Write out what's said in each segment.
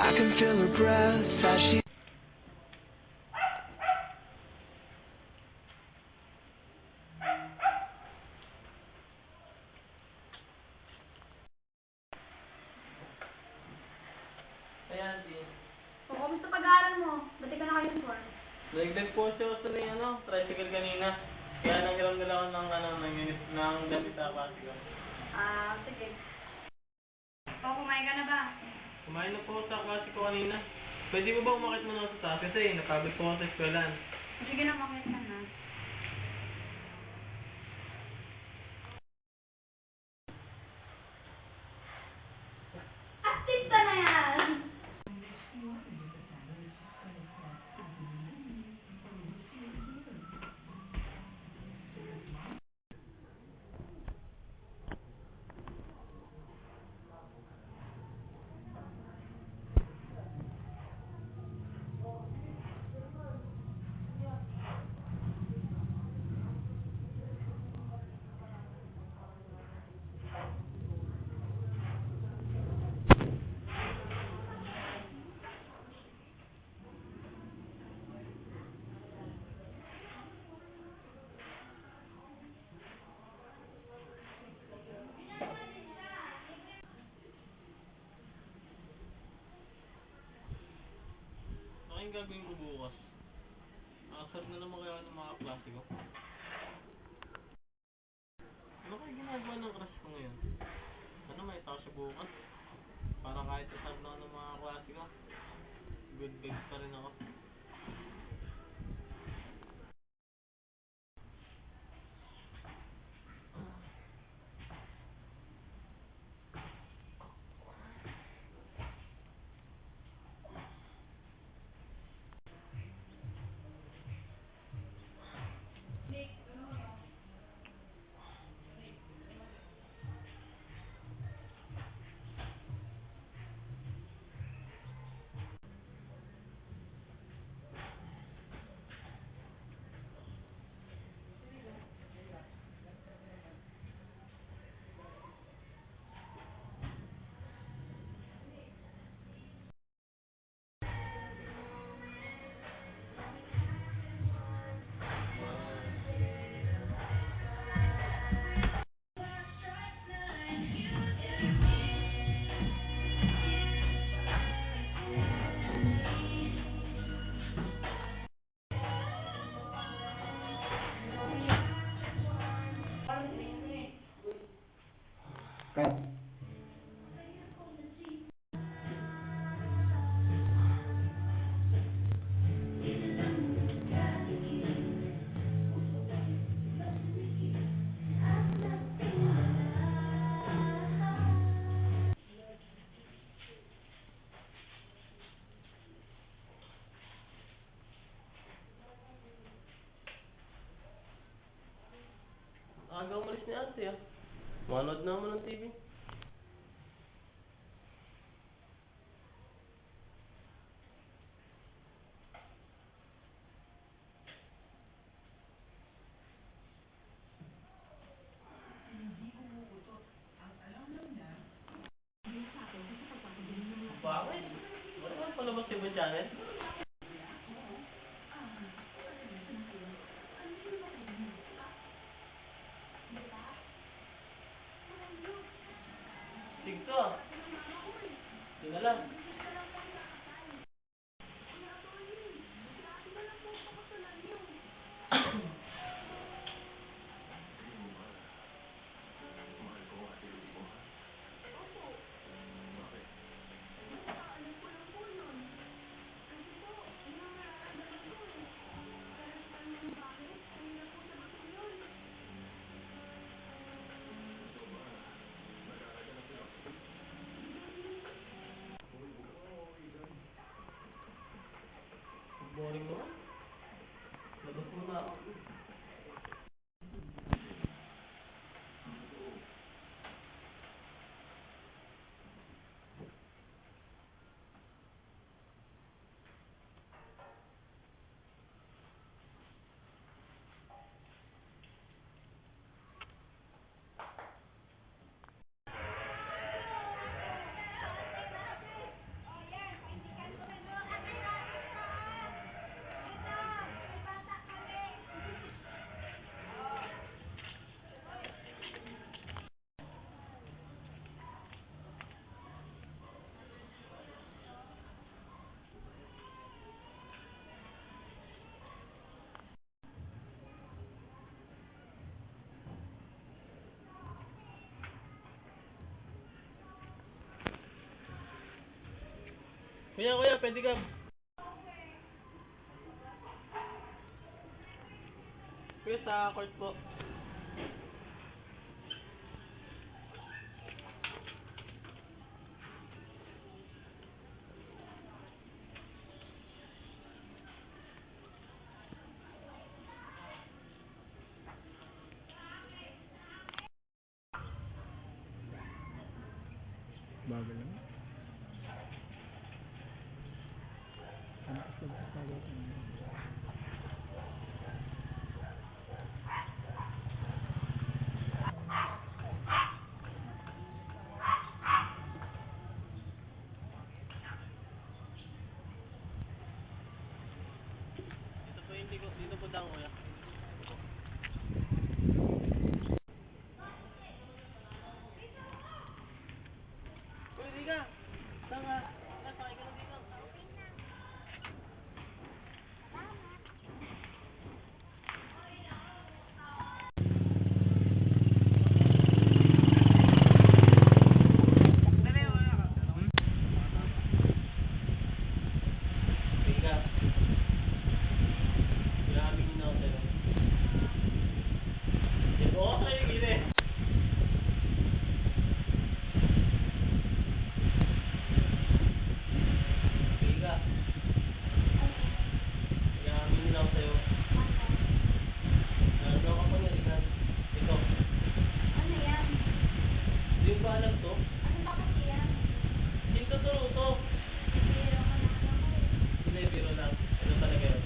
I can feel her breath as she Ayan, di. O, kamusta pag-aaral mo? Ba't di ka naka-uniform? Nagdag po siya sa may tricycle kanina. Kaya nanghiram nila ako ng damit sa pati ko. Ah, sige. O, kumain ka na ba? Kumain na po ako sa klase ko kanina. Pwede mo ba umakit muna ako sa taas kasi napagod po ako sa eskwelahan. Sige na, makit ka na. Artista na yan! Ano kayong gagawin ko bukas? Nakasar na naman kaya ng mga klase ko. Ano kaya ginagawa ng crush ko ngayon? Ano, may tao siya bukas? Para kahit kasar na ako ng mga klase ko, good vibes pa rin ako. Aga umalis ni ate ah. Manood naman ng TV. Bakit? Wala ba palabas sa ibang channel? Tigto. Yun na lang. Boring naman. Labas muna ako. Kuya, pwede ka. Kuya, sa court po. Bagal naman. Ano kasi magkakalit naman? Dito po dang kuya. Kuya, di ka. Tanga. Sakay ka na dito. Tiga. Maraming na ako sa'yo. Ito ako sa'yo, gini. Tiga. Maraming na ako sa'yo. Nagawa ka pa nga, ito. Ano yan? Hindi mo ba alam to? Ano bakit yan? Dito to. Biro ka na ako eh. Hindi, biro lang. Ano talaga yun?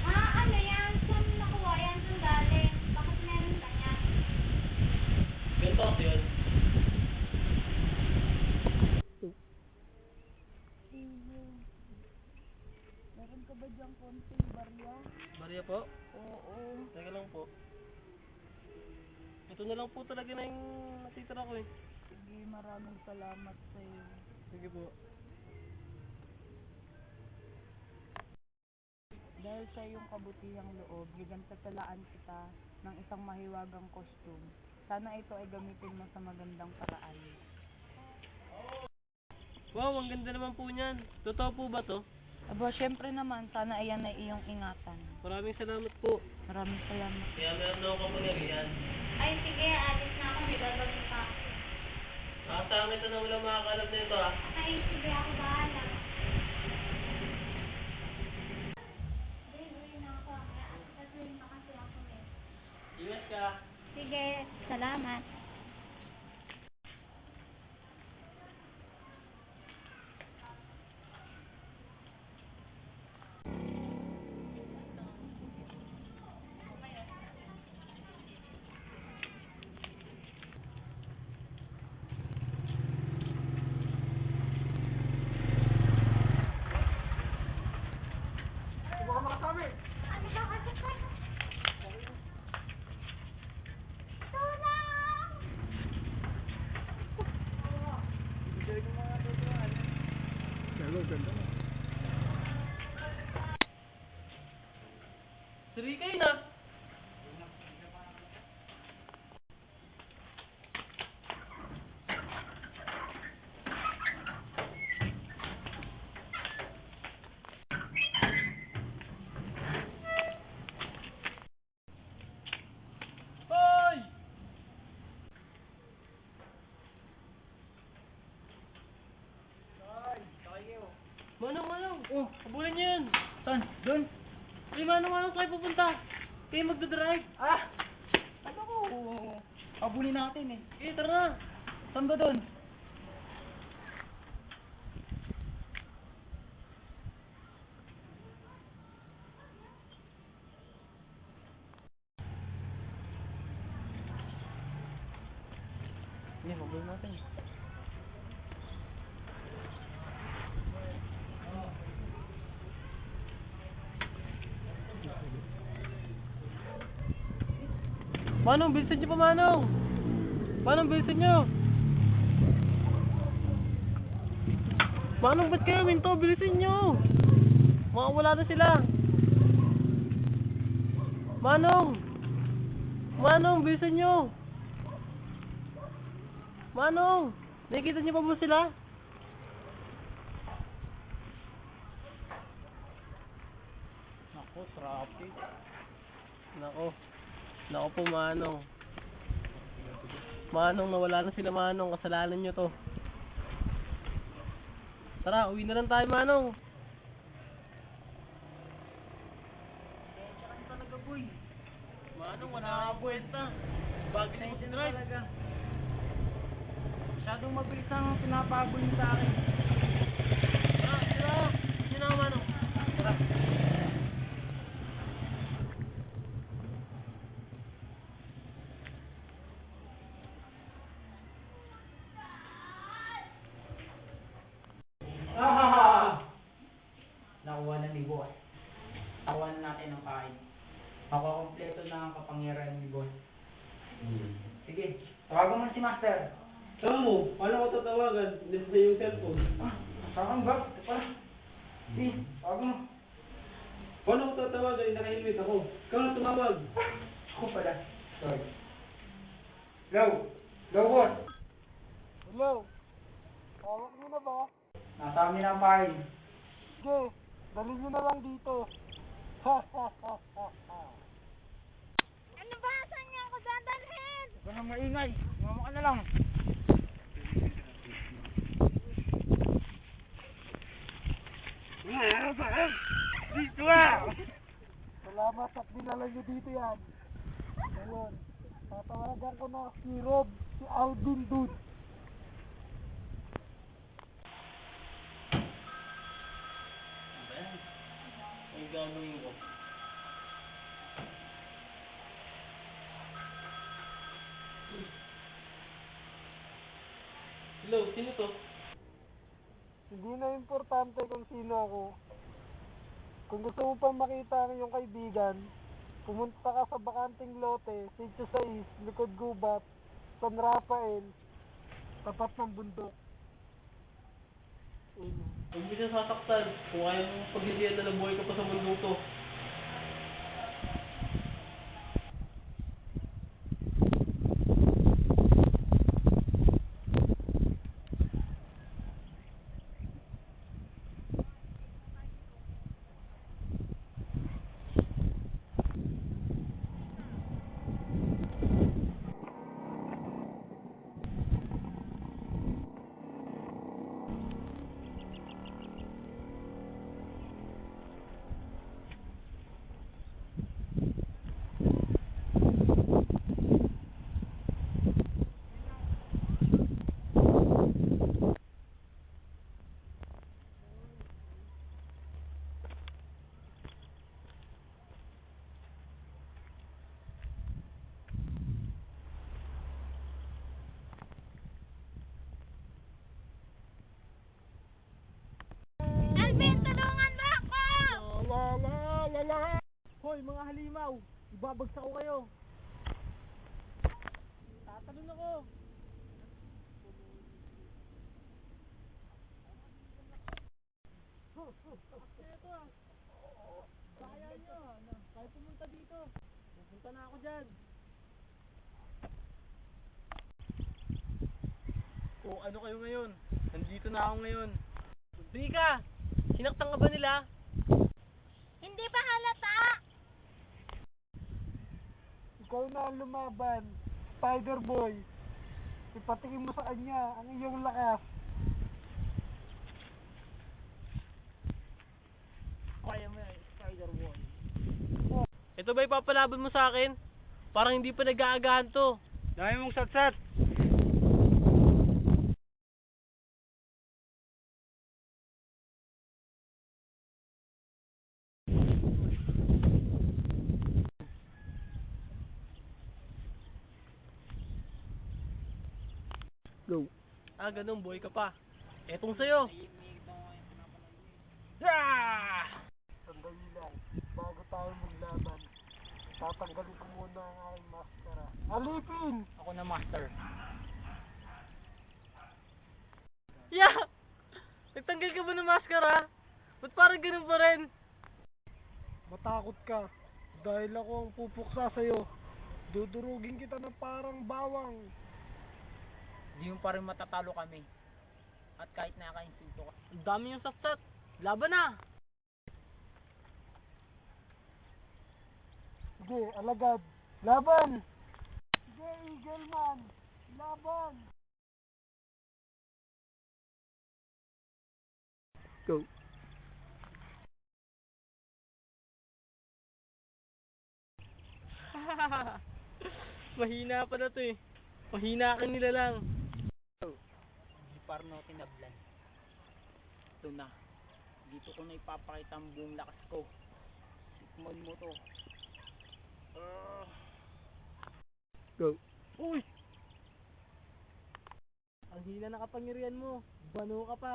Ano yan? Saan mo nakuha yan? Saan galing? Bakit meron ka yan? Ganito kasi yun. Meron ka ba diyang konting barya? Maria po? Oo. Teka lang po. Ito na lang po talaga na yung natitira ko eh. Sige, maraming salamat sa'yo. Sige po. Dahil sa iyong kabutihang loob, gigantasalaan kita ng isang mahiwagang costume. Sana ito ay gamitin mo sa magandang paraan. Wow, ang ganda naman po niyan. Totoo po ba to? Aba, syempre naman, sana ayan ay iyong ingatan. Maraming salamat po. Maraming salamat. Kaya meron na ako kapangyarihan. Ay, sige, alis na ako. May gagawin pa. Nakasama ito na walang makakalap na ito ah. Ay, sige, ako bahala. Uwi na ako. Gagawin na kasi ako eh. Ingat ka. Sige, salamat. Ano ba kasi ko? Tulong! Hello, ganda na. Sirikay na. Hoy! Manong! Oh, habulin niyo yun! Saan? Doon? Ay, manong, tayo pupunta! Kayo magdadrive! Ano ko? Abulin natin eh. Okay, tara na! Saan ba doon? Hindi, habulin natin. Manong, bilisan niyo pa, Manong! Manong, bilisan niyo! Manong, ba't kayo minto? Bilisan niyo! Makawala na sila! Manong! Manong, bilisan niyo! Manong! Nakikita niyo pa ba sila? Oh, traffic. Nako. Nako po, Manong. Manong, nawala na sila, Manong. Kasalanan nyo to. Tara, uwi na lang tayo, Manong. Talaga, boy. Manong, wala kang kwenta. Bagay na yung drive. Masyadong mabilis ang pinapabol niyo sa akin. Tara, tara. Yun na, Manong. Tara. Nakuha na ni boss. Nakuha na natin ang kain. Makukompleto na ang kapangyarihan ni boss. Sige, tawagan mo si Master. Saan mo? Paano ko tatawagan? Hindi sa yung cellphone. Saan ba? Ito pala. Sige, tawagan mo. Paano ko tatawagan? Naka-helmet ako. Ikaw na tumawag. Ako pala. Sorry. Hello? Hello, boss? Hello? Hawak mo na ba? Nasa amin ang kain. Sige, dali nyo na lang dito. Ha ha ha ha ha. Ano ba? Saan niya ako dadalhin? Huwag nang maingay. Mama ka na lang. Dito Salamat at dinala nyo dito yan. Ngayon, tatawagan ko na si Rob, si Alvin Dude. Ang gagawin ko. Hello, sino to? Hindi na importante kung sino ako. Kung gusto mo pang makita ang iyong kaibigan, pumunta ka sa bakanting lote, Sitio 6, Likod Gubat, San Rafael, tapat ng bundok. Huwag mo siya sasaktan. Kung ayaw mo paghilihan na ng buhay ka pa sa mundong to. Alvin, tulungan mo ako! Hoy, mga halimaw! Ibabagsak ko kayo! Tatalon ako! Eto ah! Kaya nyo! Kaya pumunta dito! Pupunta na ako dyan! Kung ano kayo ngayon? Nandito na ako ngayon! Bika! Sinaktan ka ba nila? Hindi ba halata? Ikaw na ang lumaban, Spider Boy. Ipatingin mo sa kanya ang iyong lakas. Kaya mo yan, Spider Boy. Ito ba ipapalaban mo sa akin? Parang hindi pa nag-aagahan to. Dami mong satsat. Go. Ah, ganun, buhay ka pa. Etong sa'yo. Sandali lang, bago tayo maglaban, tatanggalin ko muna ang aking maskara. Alipin! Ako na master. Yeah! Nagtanggal ka ba ng maskara? Ba't parang ganun pa rin? Matakot ka, dahil ako ang pupuksa sa'yo. Dudurugin kita ng parang bawang. Hindi mo pa rin matatalo kami. At kahit nakaka-insulto ka. Ang dami yung saksat. Laban na! Sige, alagad. Laban! Sige, Eagle Man! Laban! Go. Mahina pa na to eh. Mahina ka nila lang. Di parno tinablan. Ito na. Dito ko na ipapakita ang buong lakas ko. Tikman mo to. Go. Uy! Ang hina na kapangyarihan mo. Bano ka pa.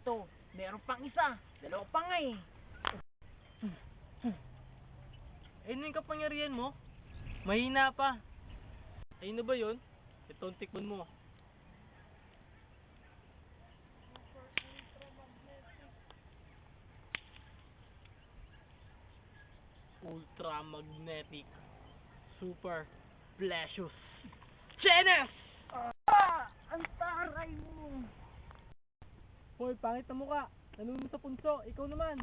Ito, meron pang isa. Dalawa pa nga eh. Ayun yung kapangyarihan mo. Mahina pa. Ayun na ba yun? Ito ang tikman mo. Ultramagnetic. Super Blasius. Genes! Ang taray mo. Hoy, pangit na mukha. Nanunod sa punso. Ikaw naman.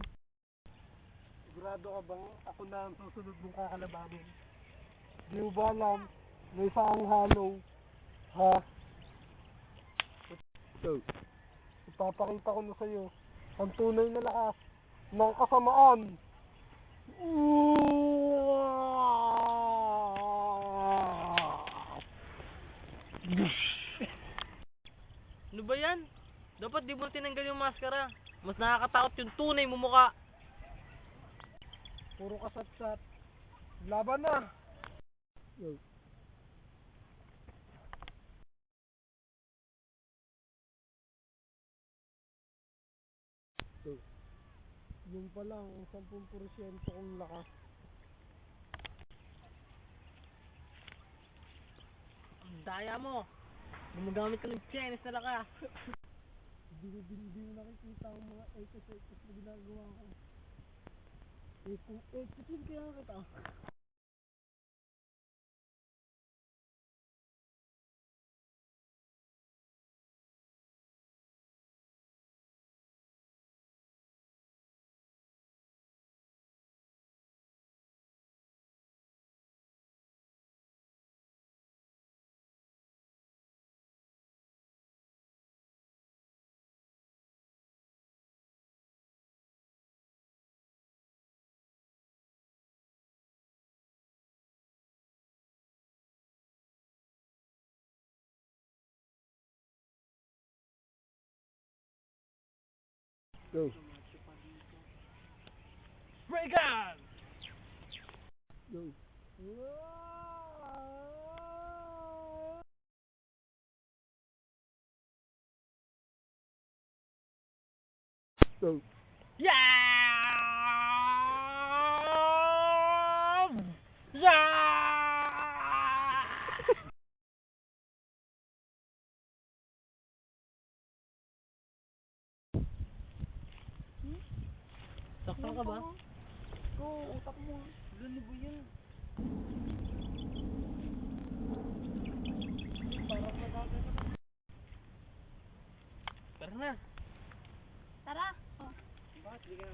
Sigurado ka bang ako na ang susunod mong kakalabanin? Di mo ba alam na isa ang halo? Ha? Go. Ipapakita ko na sa'yo ang tunay na lakas ng kasamaan. Ano ba yan? Dapat di mo tinanggal yung maskara. Mas nakakatakot yung tunay mo mukha. Puro kasat-sat. Laban na! Go. Go. Yung pa lang, ang 10% kong lakas. Ang daya mo. Gumagamit ka ng Chinese na lakas. Hindi mo nakikita ang mga ekos na ginagawa ko. Eh, kung ekos yun kaya kita. Go. Break on! Go. Go. Yeah! Yeah! Saktan ka ba? Oo, utak mo. Ano ba yan? Parang nagagano. Tara na. Tara. Bakit di ka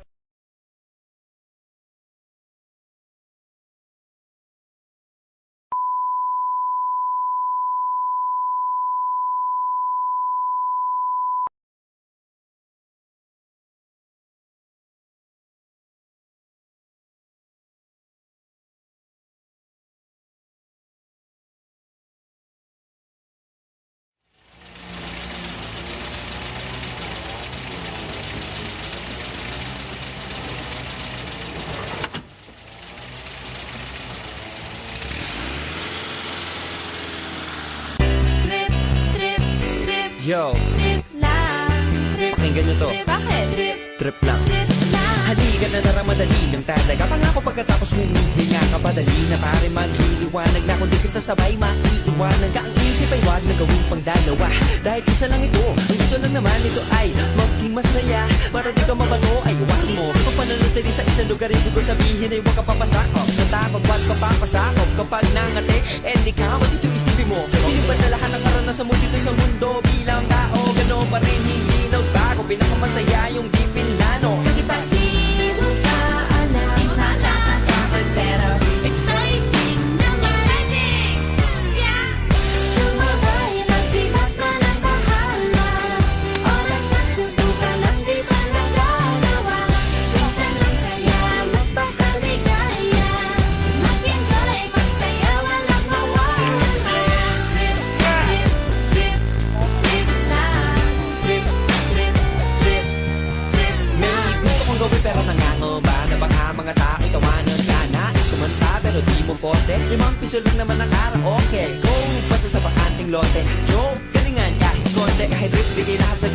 Yo, Trip lang. Trip. pakinggan nyo to. Bakit? Trip. Trip lang. Trip lang. Halika na naramadali lang talaga. Pangako pagkatapos humihinga ka padali na pare magliliwanag na kung di ka sasabay maiiwanan ka. Ang isip ay wag na gawing pangdalawa dahil isa lang ito. Ang gusto lang naman ito ay maging masaya. Para di ka mabato ay iwasan mo kung pananatili sa isang lugar. Ibig ko sabihin ay huwag ka papasakop sa takot. Wag ka papasakop kapag nangate. And ikaw dito isipin mo hindi ba sa lahat ng karanasan mo dito sa mundo bilang tao gano'n pa rin hindi nagbago. Pinakamasaya yung di pinlano. Kasi pag di mo pa alam, hindi mo na pero pote 5 piso lang naman ang araw, okay. Go, basta sa bakanting lote. Joke, galingan kahit konti. Kahit rip, bigay lahat sa